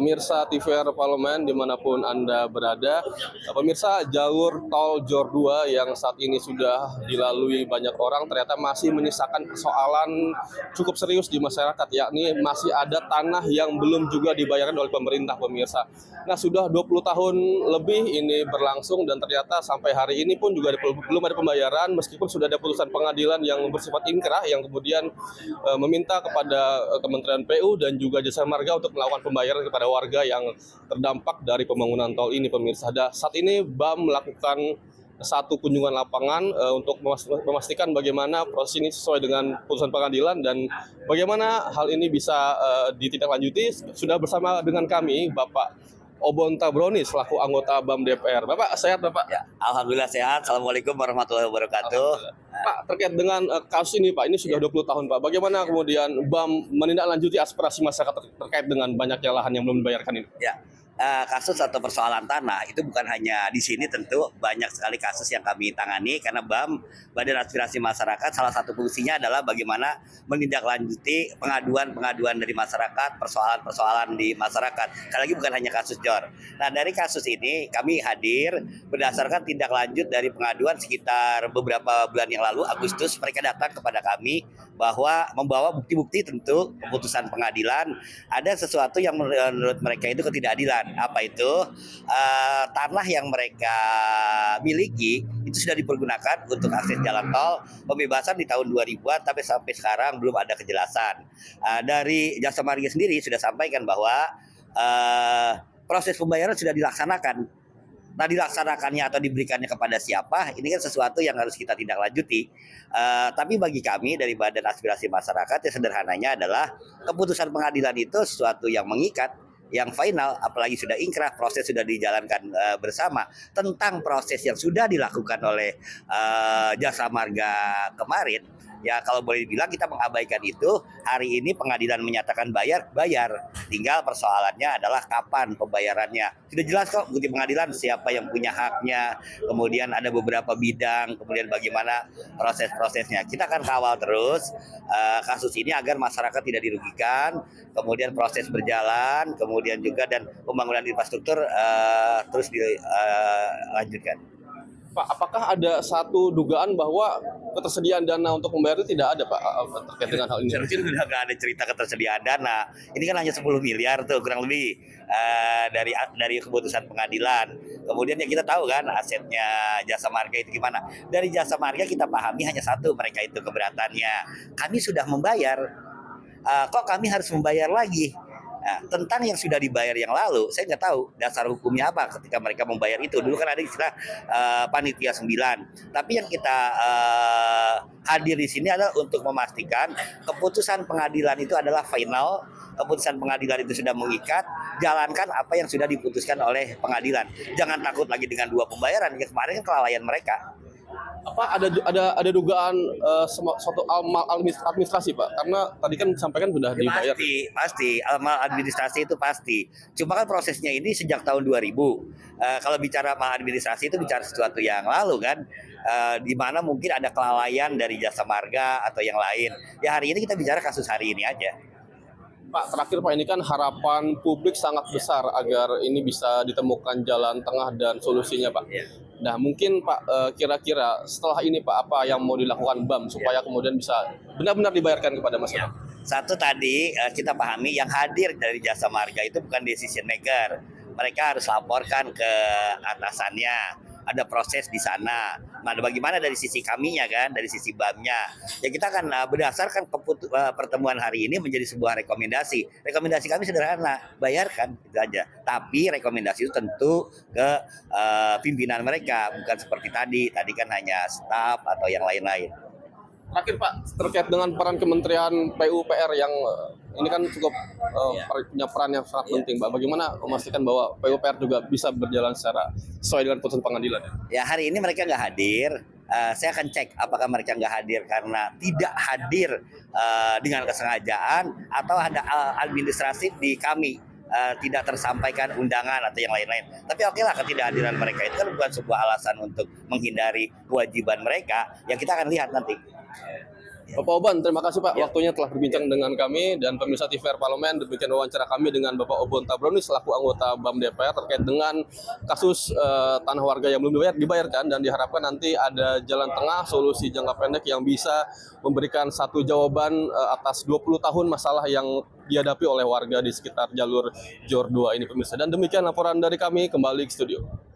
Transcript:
Pemirsa TVR Parlemen dimanapun Anda berada. Pemirsa, jalur tol Jor 2 yang saat ini sudah dilalui banyak orang ternyata masih menyisakan persoalan cukup serius di masyarakat, yakni masih ada tanah yang belum juga dibayarkan oleh pemerintah, pemirsa. Nah, sudah 20 tahun lebih ini berlangsung dan ternyata sampai hari ini pun juga belum ada pembayaran meskipun sudah ada putusan pengadilan yang bersifat inkrah yang kemudian meminta kepada Kementerian PU dan juga Jasa Marga untuk melakukan pembayaran kepada warga yang terdampak dari pembangunan tol ini, pemirsa. Saat ini BAM melakukan satu kunjungan lapangan untuk memastikan bagaimana proses ini sesuai dengan putusan pengadilan dan bagaimana hal ini bisa ditindaklanjuti. Sudah bersama dengan kami Bapak Obon Tabroni selaku anggota BAM DPR. Bapak sehat, Bapak? Ya, alhamdulillah sehat. Assalamualaikum warahmatullahi wabarakatuh. Pak, terkait dengan kasus ini, Pak, ini sudah 20 tahun, Pak. Bagaimana kemudian BAM menindaklanjuti aspirasi masyarakat terkait dengan banyaknya lahan yang belum dibayarkan ini? Ya, kasus atau persoalan tanah itu bukan hanya di sini, tentu banyak sekali kasus yang kami tangani karena BAM, Badan Aspirasi Masyarakat, salah satu fungsinya adalah bagaimana menindaklanjuti pengaduan-pengaduan dari masyarakat, persoalan-persoalan di masyarakat. Sekali lagi bukan hanya kasus Jor. Nah, dari kasus ini kami hadir berdasarkan tindak lanjut dari pengaduan sekitar beberapa bulan yang lalu, Agustus, mereka datang kepada kami bahwa membawa bukti-bukti tentu keputusan pengadilan ada sesuatu yang menurut mereka itu ketidakadilan. Apa itu? Tanah yang mereka miliki itu sudah dipergunakan untuk akses jalan tol, pembebasan di tahun 2000-an, tapi sampai sekarang belum ada kejelasan. Dari Jasa Marga sendiri sudah sampaikan bahwa proses pembayaran sudah dilaksanakan. Nah, dilaksanakannya atau diberikannya kepada siapa, ini kan sesuatu yang harus kita tindak lanjuti. Tapi bagi kami dari Badan Aspirasi Masyarakat, ya sederhananya adalah keputusan pengadilan itu sesuatu yang mengikat, yang final, apalagi sudah inkrah, proses sudah dijalankan bersama. Tentang proses yang sudah dilakukan oleh Jasa Marga kemarin, ya kalau boleh dibilang kita mengabaikan itu. Hari ini pengadilan menyatakan bayar. Tinggal persoalannya adalah kapan pembayarannya. Sudah jelas kok bukti pengadilan siapa yang punya haknya, kemudian ada beberapa bidang, kemudian bagaimana proses-prosesnya. Kita akan kawal terus kasus ini agar masyarakat tidak dirugikan, kemudian proses berjalan, kemudian juga dan pembangunan infrastruktur terus dilanjutkan. Pak, apakah ada satu dugaan bahwa ketersediaan dana untuk membayar itu tidak ada, Pak, terkait dengan hal ini? Mungkin udah nggak ada cerita ketersediaan dana. Ini kan hanya 10 miliar tuh kurang lebih dari keputusan pengadilan. Kemudian ya kita tahu kan asetnya Jasa Marga itu gimana. Dari Jasa Marga kita pahami hanya satu, mereka itu keberatannya. Kami sudah membayar, kok kami harus membayar lagi? Nah, tentang yang sudah dibayar yang lalu, saya nggak tahu dasar hukumnya apa ketika mereka membayar itu. Dulu kan ada istilah panitia 9. Tapi yang kita hadir di sini adalah untuk memastikan keputusan pengadilan itu adalah final. Keputusan pengadilan itu sudah mengikat, jalankan apa yang sudah diputuskan oleh pengadilan. Jangan takut lagi dengan dua pembayaran. Ya, kemarin kan kelalaian mereka. Apa ada dugaan suatu amal administrasi, Pak? Karena tadi kan disampaikan sudah dibayar. Pasti amal administrasi itu pasti. Cuma kan prosesnya ini sejak tahun 2000. Kalau bicara amal administrasi itu bicara sesuatu yang lalu kan, di mana mungkin ada kelalaian dari Jasa Marga atau yang lain. Ya hari ini kita bicara kasus hari ini aja. Pak, terakhir Pak, ini kan harapan publik sangat besar agar ini bisa ditemukan jalan tengah dan solusinya, Pak. Ya. Nah, mungkin Pak, kira-kira setelah ini Pak, apa yang mau dilakukan BAM supaya kemudian bisa benar-benar dibayarkan kepada masyarakat? Satu tadi kita pahami yang hadir dari Jasa Marga itu bukan decision maker. Mereka harus laporkan ke atasannya. Ada proses di sana. Nah, bagaimana dari sisi kaminya kan, dari sisi BAM-nya. Ya kita akan berdasarkan pertemuan hari ini menjadi sebuah rekomendasi. Rekomendasi kami sederhana, bayarkan itu aja. Tapi rekomendasi itu tentu ke pimpinan mereka, bukan seperti tadi. Tadi kan hanya staf atau yang lain-lain. Terakhir Pak, terkait dengan peran Kementerian PUPR yang ini kan cukup punya peran yang sangat penting, Pak. Bagaimana memastikan bahwa PUPR juga bisa berjalan secara sesuai dengan putusan pengadilan? Ya hari ini mereka nggak hadir. Saya akan cek apakah mereka nggak hadir karena tidak hadir dengan kesengajaan atau ada administratif di kami. Tidak tersampaikan undangan atau yang lain-lain. Tapi oke lah, ketidakhadiran mereka itu kan bukan sebuah alasan untuk menghindari kewajiban mereka. Ya kita akan lihat nanti. Bapak Oban, terima kasih Pak waktunya telah berbincang dengan kami dan pemirsa TVR Parlemen. Demikian wawancara kami dengan Bapak Obon Tabroni selaku anggota BAM DPR terkait dengan kasus tanah warga yang belum dibayarkan, dan diharapkan nanti ada jalan tengah solusi jangka pendek yang bisa memberikan satu jawaban atas 20 tahun masalah yang dihadapi oleh warga di sekitar jalur JOR 2 ini pemirsa. Dan demikian laporan dari kami, kembali ke studio.